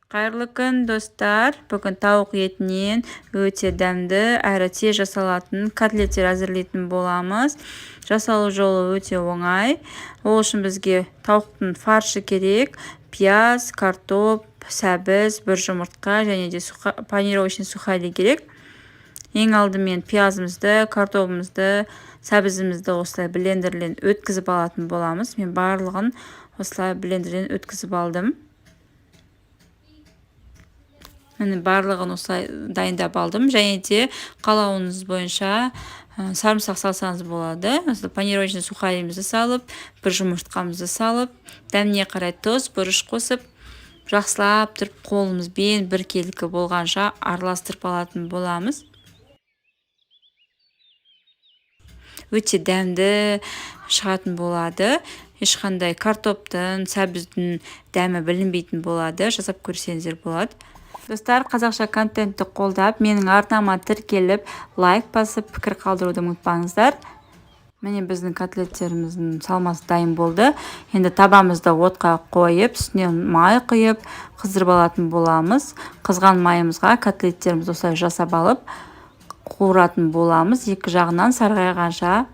Қайырлы күн, достар. Бүгін тауық етінен өте дәмді әрі тез жасалатын котлеттер әзірлейтін боламыз. Жасалу жолы өте оңай. Ол үшін бізге тауықтың фаршы керек. Пияз, картоп, сәбіз, бір жұмыртқа және де панировочный сухарий керек. Ең алдымен пиязымызды, картопымызды, сәбізімізді осылай блендерлен өткізіп алатын боламыз. Мен барлығын осылай блендерлен өткізіп алдым. Міне барлығын осылай дайындап алдым. Және де қалауыңыз бойынша сарымсақ салсаңыз болады. Панировочный сухарийімізді салып, бір жұмыртқамызды салып, дәміне қарай тұз, бұрыш қосып, жақсылап тұрып қолымызбен біркелкі болғанша араластырып алатын боламыз. Өте дәмді шығатын болады. Ешқандай картоптың, сәбіздің дәмі білінбейтін болады. Жасап көрсеңіздер болады. Достар, қазақша контентті қолдап, менің арнама тіркеліп, лайк басып, пікір қалдыруды ұмытпаңыздар. Міне біздің котлеттеріміздің салмасы дайын болды. Енді табамызды отқа қойып, үстіне май құйып, қыздырып алатын боламыз. Қызған майымызға котлеттерімізді осылай жасап алып, қуыратын боламыз. Екі жағынан сарғайғанша.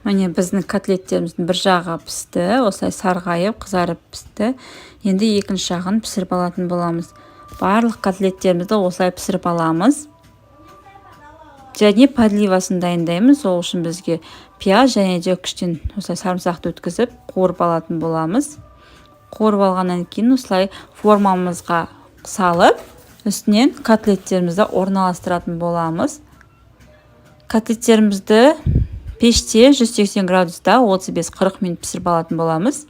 Міне біздің котлеттеріміздің бір жағы пісті, осылай сарғайып, қызарып пісті. Енді екінші жағын пісіріп алатын боламыз. Барлық котлеттерімізді осылай пісіріп аламыз. Және подливасын дайындаймыз. Ол үшін бізге пияз және де күштен осылай сарымсақты өткізіп, қуырып алатын боламыз. Қуырып алғаннан кейін осылай формамызға салып, үстінен котлеттерімізді орналастыратын боламыз. Котлеттерімізді пеште 180 градуста 35-40 минут пісіріп алатын боламыз.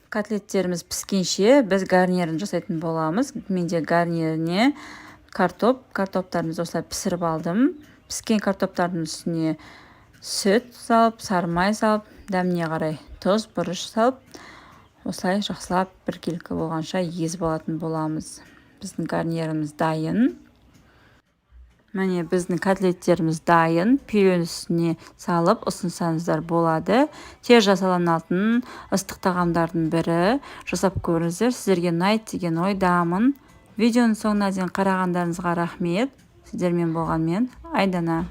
Котлеттеріміз піскенше біз гарнирін жасайтын боламыз. Менде гарниріне картоптарымызды осылай пісіріп алдым. Піскен картоптардың үстіне сүт салып, сары май салып, дәміне қарай тұз, бұрыш салып, осылай жақсылап біркелкі болғанша езіп алатын боламыз. Біздің гарниріміз дайын. Міне біздің котлеттеріміз дайын. Пюренің үстіне салып ұсынсаңыздар болады. Тез жасалынатын ыстық тағамдардың бірі. Жасап көріңіздер. Сіздерге ұнайды деген ойдамын. Видеоның соңына дейін қарағандарыңызға рахмет. Сіздермен болған мен Айдана.